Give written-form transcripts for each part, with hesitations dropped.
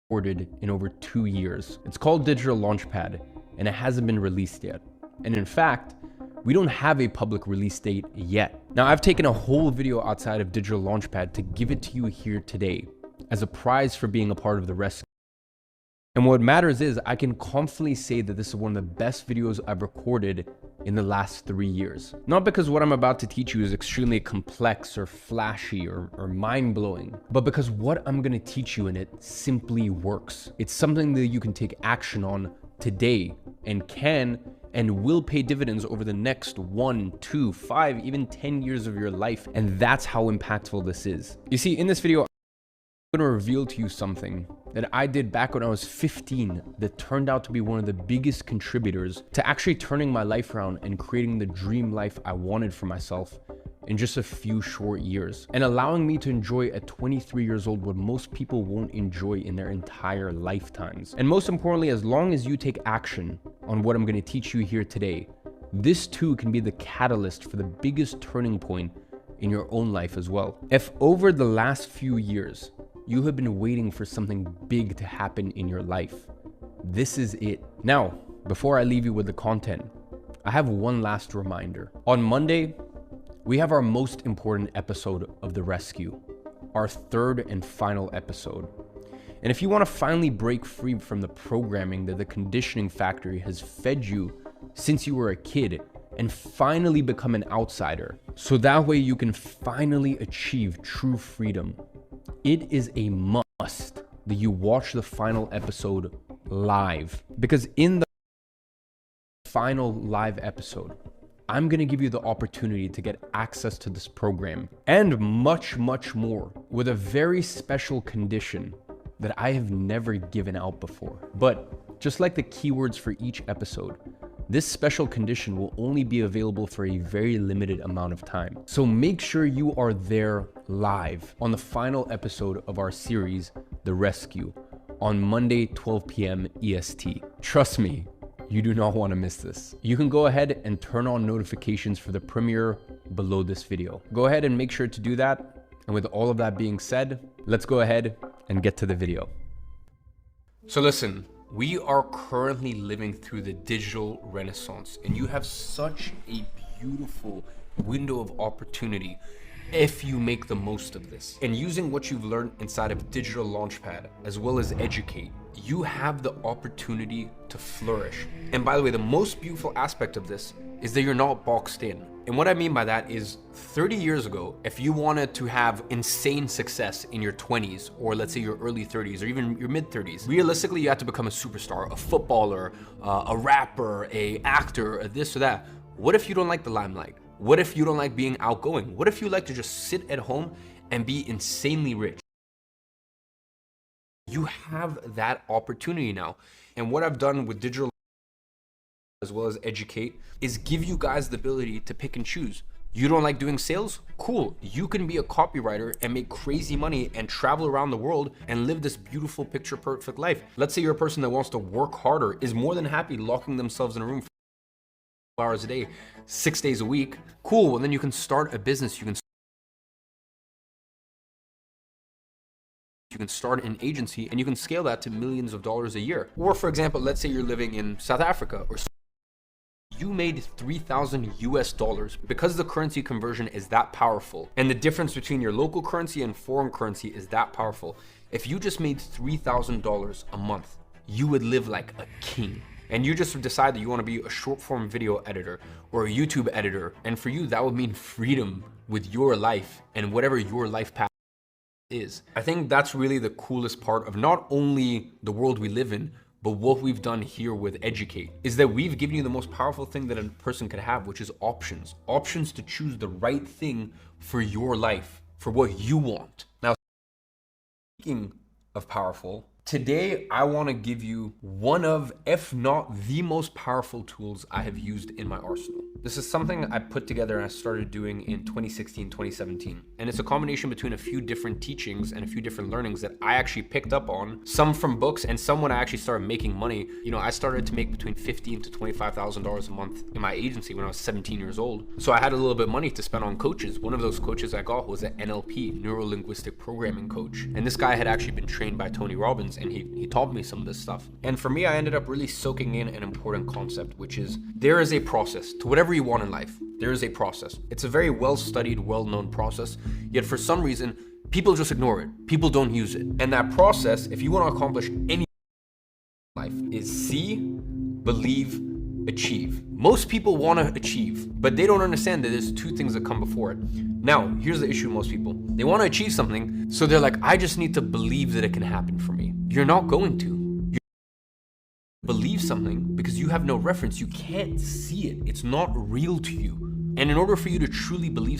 recorded in over 2 years. It's called Digital Launchpad, and it hasn't been released yet. And in fact, we don't have a public release date yet. Now, I've taken a whole video outside of Digital Launchpad to give it to you here today as a prize for being a part of the rescue. And what matters is I can confidently say that this is one of the best videos I've recorded in the last 3 years. Not because what I'm about to teach you is extremely complex or flashy or mind-blowing, but because what I'm gonna teach you in it simply works. It's something that you can take action on today and can and will pay dividends over the next 1, 2, 5, even 10 years of your life. And that's how impactful this is. You see, in this video, I'm going to reveal to you something that I did back when I was 15 that turned out to be one of the biggest contributors to actually turning my life around and creating the dream life I wanted for myself in just a few short years, and allowing me to enjoy at 23 years old what most people won't enjoy in their entire lifetimes. And most importantly, as long as you take action on what I'm going to teach you here today, this too can be the catalyst for the biggest turning point in your own life as well. If over the last few years, you have been waiting for something big to happen in your life, this is it. Now, before I leave you with the content, I have one last reminder. On Monday, we have our most important episode of The Rescue, our third and final episode. And if you want to finally break free from the programming that the conditioning factory has fed you since you were a kid and finally become an outsider, so that way you can finally achieve true freedom, it is a must that you watch the final episode live, because in the final live episode, I'm going to give you the opportunity to get access to this program and much, much more with a very special condition that I have never given out before. But just like the keywords for each episode, this special condition will only be available for a very limited amount of time. So make sure you are there live on the final episode of our series, The Rescue, on Monday, 12 p.m. EST. Trust me, you do not want to miss this. You can go ahead and turn on notifications for the premiere below this video. Go ahead and make sure to do that. And with all of that being said, let's go ahead and get to the video. So listen, we are currently living through the digital renaissance, and you have such a beautiful window of opportunity if you make the most of this. And using what you've learned inside of Digital Launchpad, as well as Educate, you have the opportunity to flourish. And by the way, the most beautiful aspect of this is that you're not boxed in. And what I mean by that is 30 years ago, if you wanted to have insane success in your 20s, or let's say your early 30s, or even your mid 30s, realistically, you had to become a superstar, a footballer, a rapper, a actor, a this or that. What if you don't like the limelight? What if you don't like being outgoing? What if you like to just sit at home and be insanely rich? You have that opportunity now. And what I've done with Digital as well as Educate is give you guys the ability to pick and choose. You don't like doing sales? Cool. You can be a copywriter and make crazy money and travel around the world and live this beautiful picture perfect life. Let's say you're a person that wants to work harder, is more than happy locking themselves in a room for 4 hours a day, 6 days a week. Cool. Well, then you can start a business. You can start an agency and you can scale that to millions of dollars a year. Or for example, let's say you're living in South Africa, or you made 3,000 US dollars because the currency conversion is that powerful. And the difference between your local currency and foreign currency is that powerful. If you just made $3,000 a month, you would live like a king. And you just decide that you want to be a short form video editor or a YouTube editor. And for you, that would mean freedom with your life and whatever your life path is. I think that's really the coolest part of not only the world we live in, but what we've done here with Educate is that we've given you the most powerful thing that a person could have, which is options. Options to choose the right thing for your life, for what you want. Now, speaking of powerful, today I want to give you one of, if not the most powerful tools I have used in my arsenal. This is something I put together and I started doing in 2016, 2017. And it's a combination between a few different teachings and a few different learnings that I actually picked up on, some from books and some when I actually started making money. You know, I started to make between $15,000 to $25,000 a month in my agency when I was 17 years old. So I had a little bit of money to spend on coaches. One of those coaches I got was an NLP, neuro-linguistic programming coach. And this guy had actually been trained by Tony Robbins, and he taught me some of this stuff. And for me, I ended up really soaking in an important concept, which is there is a process to whatever you want in life. There is a process. It's a very well-studied, well-known process, yet for some reason, people just ignore it. People don't use it. And that process, if you want to accomplish any life, is see, believe, achieve. Most people want to achieve, but they don't understand that there's two things that come before it. Now, here's the issue with most people. They want to achieve something, so they're like, I just need to believe that it can happen for me. You're not going to. Believe something because you have no reference. You can't see it. It's not real to you. And in order for you to truly believe,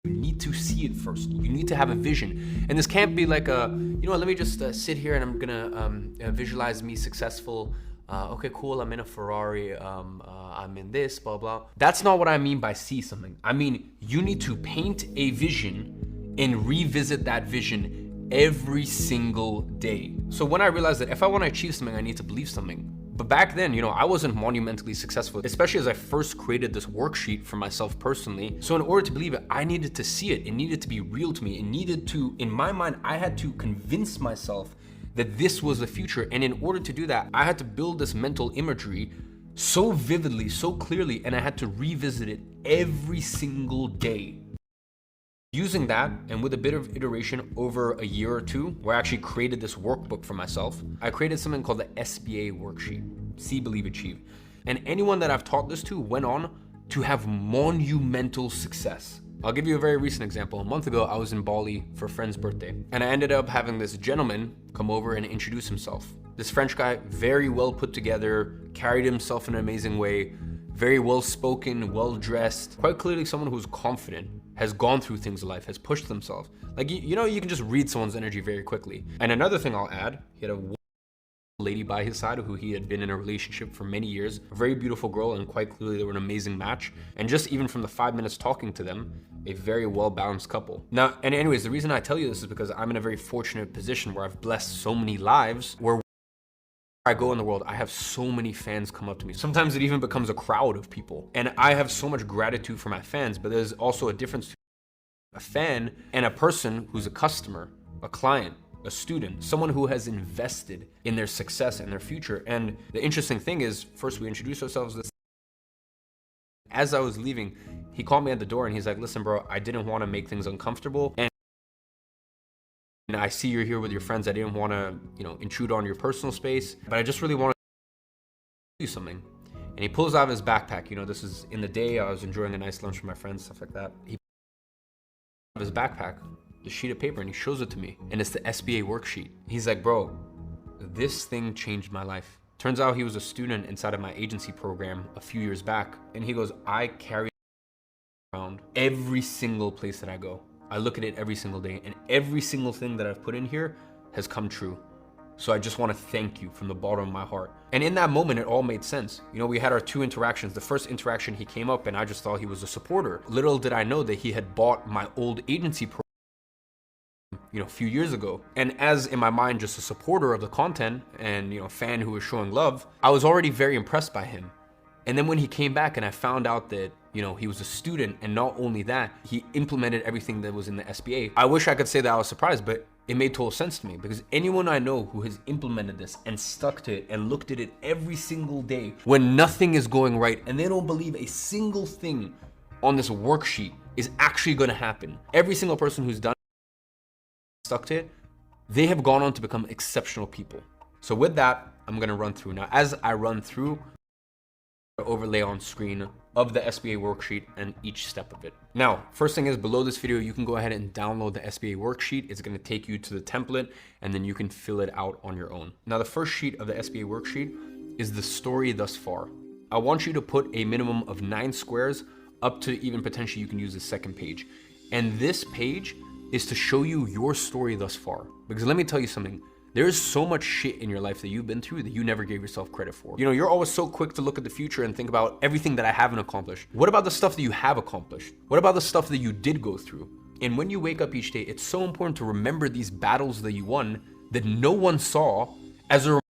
you need to see it first. You need to have a vision. And this can't be like a, you know what, let me just sit here and I'm gonna visualize me successful. Okay, cool, I'm in a Ferrari, I'm in this, blah, blah. That's not what I mean by see something. I mean, you need to paint a vision and revisit that vision every single day. So when I realized that if I want to achieve something, I need to believe something. But back then, you know, I wasn't monumentally successful, especially as I first created this worksheet for myself personally. So in order to believe it, I needed to see it. It needed to be real to me. It needed to, in my mind, I had to convince myself that this was the future. And in order to do that, I had to build this mental imagery so vividly, so clearly, and I had to revisit it every single day. Using that, and with a bit of iteration over a year or two, where I actually created this workbook for myself, I created something called the SBA worksheet, See, Believe, Achieve. And anyone that I've taught this to went on to have monumental success. I'll give you a very recent example. A month ago, I was in Bali for a friend's birthday, and I ended up having this gentleman come over and introduce himself. This French guy, very well put together, carried himself in an amazing way, very well spoken, well dressed, quite clearly someone who's confident, has gone through things in life, has pushed themselves. Like, you know, you can just read someone's energy very quickly. And another thing I'll add, he had a lady by his side who he had been in a relationship for many years, a very beautiful girl, and quite clearly they were an amazing match. And just even from the 5 minutes talking to them, a very well-balanced couple. Now, and anyways, the reason I tell you this is because I'm in a very fortunate position where I've blessed so many lives, where I go in the world, I have so many fans come up to me. Sometimes it even becomes a crowd of people. And I have so much gratitude for my fans, but there's also a difference between a fan and a person who's a customer, a client, a student, someone who has invested in their success and their future. And the interesting thing is, first we introduce ourselves. As I was leaving, he called me at the door and he's like, listen, bro, I didn't want to make things uncomfortable. And I see you're here with your friends. I didn't want to, you know, intrude on your personal space, but I just really want to do something. And he pulls out his backpack. You know, this is in the day. I was enjoying a nice lunch with my friends, stuff like that. He pulls out his backpack, the sheet of paper, and he shows it to me. And it's the SBA worksheet. He's like, bro, this thing changed my life. Turns out he was a student inside of my agency program a few years back. And he goes, I carry it around every single place that I go. I look at it every single day, and every single thing that I've put in here has come true. So I just want to thank you from the bottom of my heart. And in that moment, it all made sense. You know, we had our two interactions. The first interaction, he came up and I just thought he was a supporter. Little did I know that he had bought my old agency program, you know, a few years ago. And as in my mind, just a supporter of the content and, you know, a fan who was showing love, I was already very impressed by him. And then when he came back and I found out that, you know, he was a student, and not only that, he implemented everything that was in the SBA. I wish I could say that I was surprised, but it made total sense to me, because anyone I know who has implemented this and stuck to it and looked at it every single day when nothing is going right and they don't believe a single thing on this worksheet is actually going to happen. Every single person who's done stuck to it, they have gone on to become exceptional people. So with that, I'm going to run through. Now, as I run through, overlay on screen of the SBA worksheet and each step of it. Now, first thing is, below this video, you can go ahead and download the SBA worksheet. It's going to take you to the template and then you can fill it out on your own. Now, the first sheet of the SBA worksheet is the story thus far. I want you to put a minimum of 9 squares, up to even potentially you can use the second page. And this page is to show you your story thus far. Because let me tell you something, There's so much shit in your life that you've been through that you never gave yourself credit for. You know, you're always so quick to look at the future and think about everything that I haven't accomplished. What about the stuff that you have accomplished? What about the stuff that you did go through? And when you wake up each day, it's so important to remember these battles that you won that no one saw, as a reminder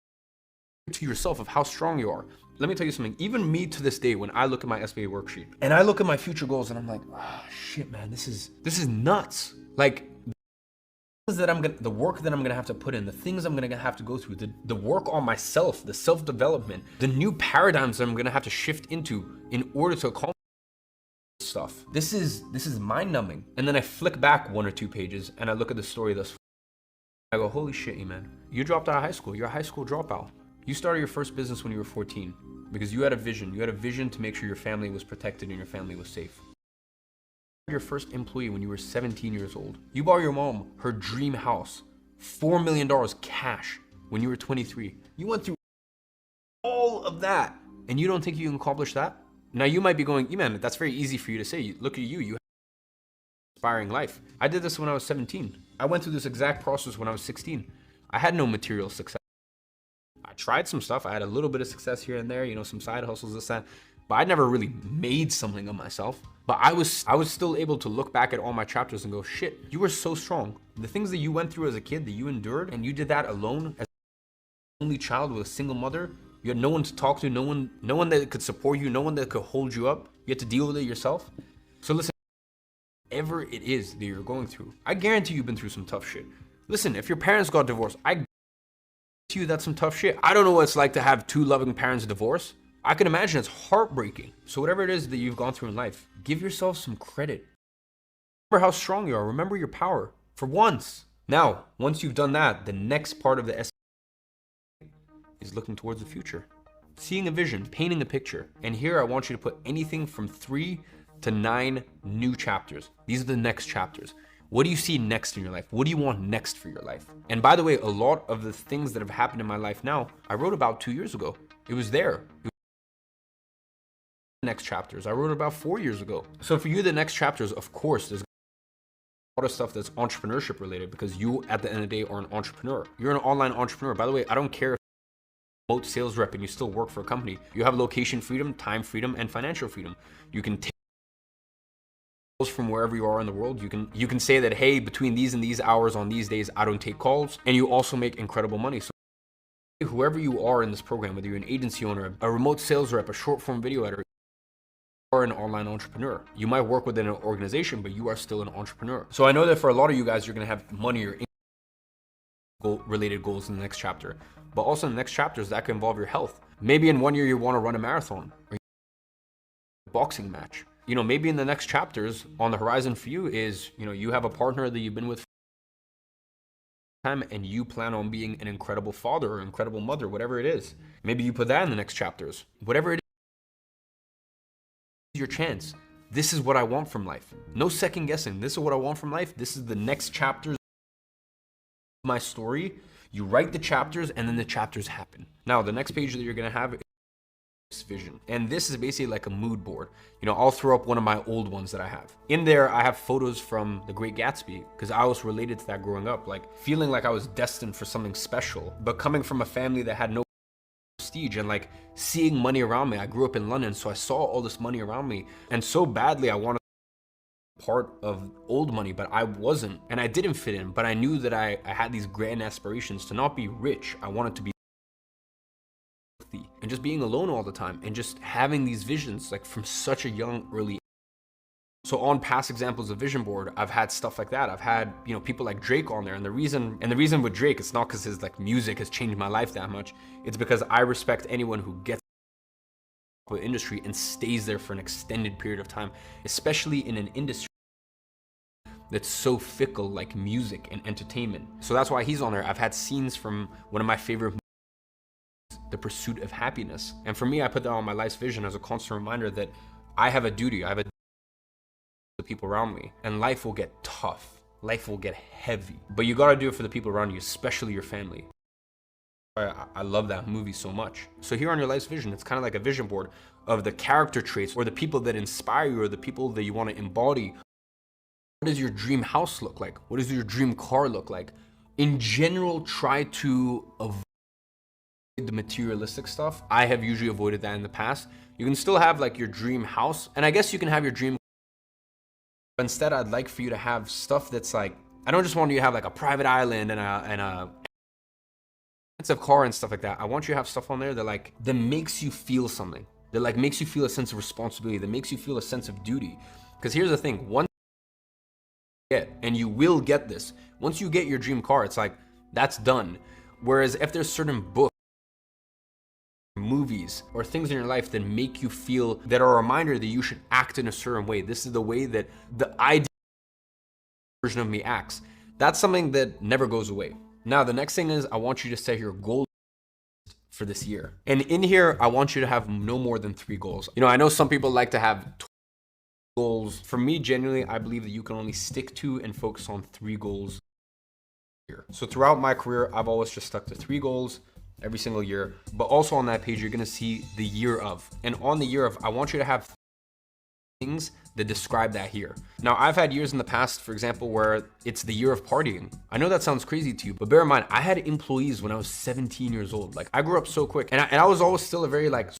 to yourself of how strong you are. Let me tell you something, even me to this day, when I look at my SBA worksheet and I look at my future goals and I'm like, ah, shit, man, this is nuts. Like, the work that I'm gonna have to put in, the things I'm gonna have to go through, the work on myself, the self-development, the new paradigms that I'm gonna have to shift into in order to accomplish stuff. This is mind-numbing. And then I flick back 1 or 2 pages and I look at the story thus far. I go, holy shit, man. You dropped out of high school. You're a high school dropout. You started your first business when you were 14 because you had a vision. You had a vision to make sure your family was protected and your family was safe. Your first employee when you were 17 years old. You bought your mom her dream house, $4 million cash when you were 23. You went through all of that and you don't think you can accomplish that? Now you might be going, man, that's very easy for you to say. Look at you have an inspiring life. I did this when I was 17. I went through this exact process when I was 16. I had no material success. I tried some stuff. I had a little bit of success here and there, you know, some side hustles, this, that. But I never really made something of myself. But I was still able to look back at all my chapters and go, shit, you were so strong. The things that you went through as a kid, that you endured, and you did that alone as an only child with a single mother. You had no one to talk to, no one that could support you, no one that could hold you up. You had to deal with it yourself. So listen, whatever it is that you're going through, I guarantee you've been through some tough shit. Listen, if your parents got divorced, I guarantee you that's some tough shit. I don't know what it's like to have 2 loving parents divorce. I can imagine it's heartbreaking. So whatever it is that you've gone through in life, give yourself some credit. Remember how strong you are. Remember your power for once. Now, once you've done that, the next part of the is looking towards the future. Seeing a vision, painting a picture. And here I want you to put anything from 3 to 9 new chapters. These are the next chapters. What do you see next in your life? What do you want next for your life? And by the way, a lot of the things that have happened in my life now, I wrote about 2 years ago. It was there. Next chapters I wrote about 4 years ago. So for you, the next chapters, of course, there's a lot of stuff that's entrepreneurship related, because you at the end of the day are an entrepreneur. You're an online entrepreneur. By the way, I don't care if you're a remote sales rep and you still work for a company. You have location freedom, time freedom, and financial freedom. You can take calls from wherever you are in the world. You can say that, hey, between these and these hours on these days, I don't take calls, and you also make incredible money. So whoever you are in this program, whether you're an agency owner, a remote sales rep, a short form video editor, are an online entrepreneur. You might work within an organization, but you are still an entrepreneur. So I know that for a lot of you guys, you're gonna have money or related goals in the next chapter, but also in the next chapters that can involve your health. Maybe in 1 year you want to run a marathon or a boxing match. You know, maybe in the next chapters on the horizon for you is, you know, you have a partner that you've been with for time and you plan on being an incredible father or incredible mother, whatever it is. Maybe you put that in the next chapters. Whatever it is, your chance. This is what I want from life. No second guessing. This is what I want from life. This is the next chapters of my story. You write the chapters and then the chapters happen. Now, the next page that you're gonna have is vision. And this is basically like a mood board. You know, I'll throw up one of my old ones that I have. In there, I have photos from The Great Gatsby, because I was related to that growing up, like feeling like I was destined for something special, but coming from a family that had no prestige and like seeing money around me. I grew up in London, so I saw all this money around me, and so badly I wanted to be part of old money, but I wasn't, and I didn't fit in. But I knew that I had these grand aspirations to not be rich. I wanted to be healthy, and just being alone all the time and just having these visions like from such a young early age. So on past examples of vision board, I've had stuff like that. I've had, you know, people like Drake on there. And the reason with Drake, it's not because his like music has changed my life that much. It's because I respect anyone who gets the industry and stays there for an extended period of time, especially in an industry that's so fickle like music and entertainment. So that's why he's on there. I've had scenes from one of my favorite movies, The Pursuit of Happiness. And for me, I put that on my life's vision as a constant reminder that I have a duty. I have a the people around me, and life will get tough, life will get heavy, but you got to do it for the people around you, especially your family. I love that movie so much. So here on your life's vision, it's kind of like a vision board of the character traits or the people that inspire you or the people that you want to embody. What does your dream house look like? What does your dream car look like? In general, try to avoid the materialistic stuff. I have usually avoided that in the past. You can still have like your dream house, and I guess you can have your dream. But instead, I'd like for you to have stuff that's like, I don't just want you to have like a private island and a expensive car and stuff like that. I want you to have stuff on there that makes you feel something. That like makes you feel a sense of responsibility. That makes you feel a sense of duty. Because here's the thing: once you get, and you will get this, once you get your dream car, it's like that's done. Whereas if there's certain books, movies, or things in your life that make you feel, that are a reminder that you should act in a certain way. This is the way that the ideal version of me acts. That's something that never goes away. Now, the next thing is I want you to set your goal for this year. And in here, I want you to have no more than 3 goals. You know, I know some people like to have goals. For me, genuinely, I believe that you can only stick to and focus on 3 goals a year. So throughout my career, I've always just stuck to 3 goals every single year. But also on that page, you're gonna see the year of. And on the year of, I want you to have things that describe that here. Now, I've had years in the past, for example, where it's the year of partying. I know that sounds crazy to you, but bear in mind, I had employees when I was 17 years old. Like, I grew up so quick, and I was always still a very like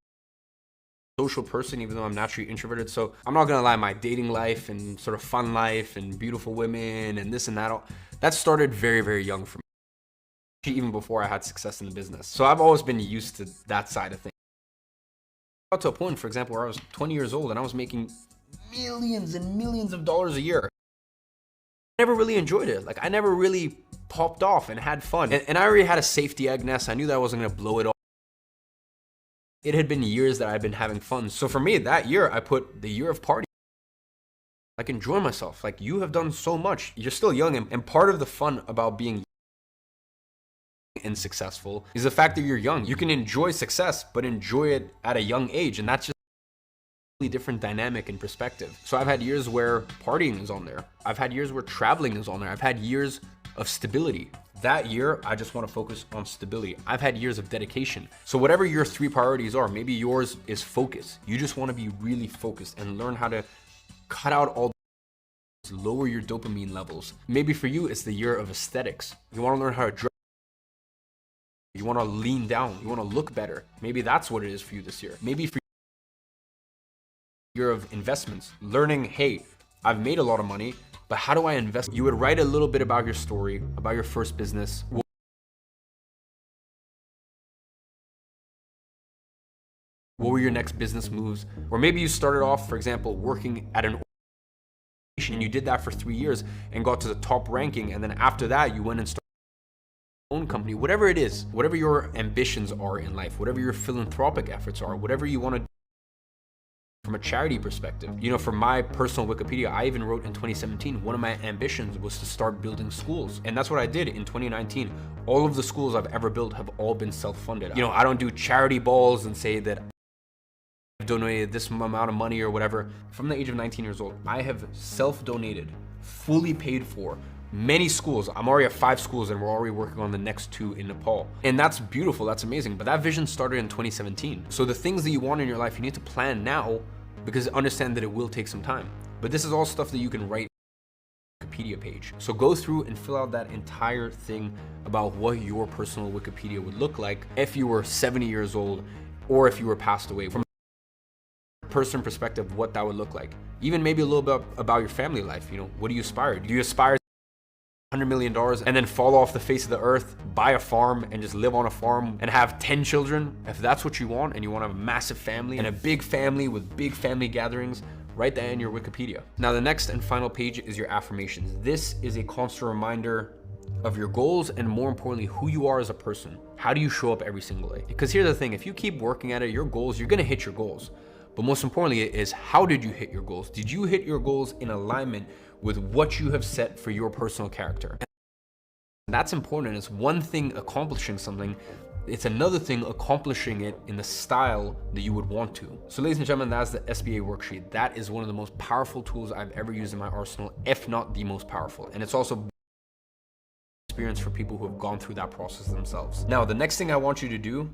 social person, even though I'm naturally introverted. So I'm not gonna lie, my dating life and sort of fun life and beautiful women and this and that started very, very young for me, even before I had success in the business. So I've always been used to that side of things. Got to a point, for example, where I was 20 years old and I was making millions and millions of dollars a year. I never really enjoyed it. Like, I never really popped off and had fun. And I already had a safety egg nest. I knew that I wasn't gonna blow it all. It had been years that I'd been having fun. So for me, that year, I put the year of party. Like, enjoy myself. Like, you have done so much. You're still young, and part of the fun about being and successful is the fact that you're young. You can enjoy success, but enjoy it at a young age, and that's just a really different dynamic and perspective. So I've had years where partying is on there. I've had years where traveling is on there. I've had years of stability. That year, I just want to focus on stability. I've had years of dedication. So whatever your 3 priorities are, maybe yours is focus. You just want to be really focused and learn how to cut out all lower your dopamine levels. Maybe for you, it's the year of aesthetics. You want to learn how to dress. You want to lean down. You want to look better. Maybe that's what it is for you this year. Maybe for you, year of investments, learning, hey, I've made a lot of money, but how do I invest? You would write a little bit about your story, about your first business. What were your next business moves? Or maybe you started off, for example, working at an organization, and you did that for 3 years and got to the top ranking. And then after that, you went and started your own company. Whatever it is, whatever your ambitions are in life, whatever your philanthropic efforts are, whatever you want to do from a charity perspective. You know, for my personal Wikipedia, I even wrote in 2017, one of my ambitions was to start building schools. And that's what I did in 2019. All of the schools I've ever built have all been self-funded. You know, I don't do charity balls and say that I've donated this amount of money or whatever. From the age of 19 years old, I have self-donated, fully paid for many schools. I'm already at 5 schools and we're already working on the next 2 in Nepal. And that's beautiful, that's amazing. But that vision started in 2017. So the things that you want in your life, you need to plan now, because understand that it will take some time. But this is all stuff that you can write on the Wikipedia page. So go through and fill out that entire thing about what your personal Wikipedia would look like if you were 70 years old or if you were passed away. From a person perspective, what that would look like. Even maybe a little bit about your family life. You know, what do you aspire? Do you aspire $100 million and then fall off the face of the earth, buy a farm and just live on a farm and have 10 children? If that's what you want, and you want a massive family and a big family with big family gatherings, write that in your Wikipedia. Now, the next and final page is your affirmations. This is a constant reminder of your goals and, more importantly, who you are as a person. How do you show up every single day? Because here's the thing, if you keep working at it, your goals, you're gonna hit your goals. But most importantly is, how did you hit your goals? Did you hit your goals in alignment with what you have set for your personal character? And that's important. It's one thing accomplishing something, it's another thing accomplishing it in the style that you would want to. So ladies and gentlemen, that's the SBA worksheet. That is one of the most powerful tools I've ever used in my arsenal, if not the most powerful. And it's also experience for people who have gone through that process themselves. Now, the next thing I want you to do,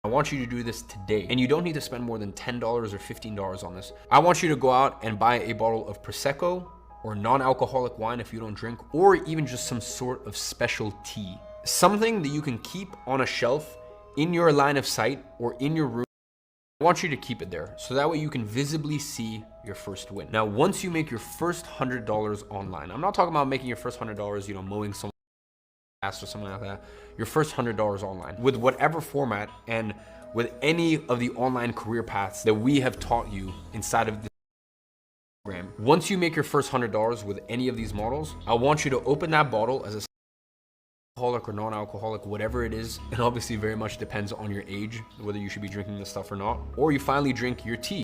I want you to do this today, and you don't need to spend more than $10 or $15 on this. I want you to go out and buy a bottle of Prosecco or non-alcoholic wine if you don't drink, or even just some sort of special tea. Something that you can keep on a shelf in your line of sight or in your room. I want you to keep it there so that way you can visibly see your first win. Now, once you make your first $100 online, I'm not talking about making your first $100, you know, mowing someone's ass or something like that. Your first $100 online with whatever format and with any of the online career paths that we have taught you inside of this program. Once you make your first $100 with any of these models, I want you to open that bottle as a alcoholic or non-alcoholic, whatever it is, and obviously very much depends on your age, whether you should be drinking this stuff or not, or you finally drink your tea.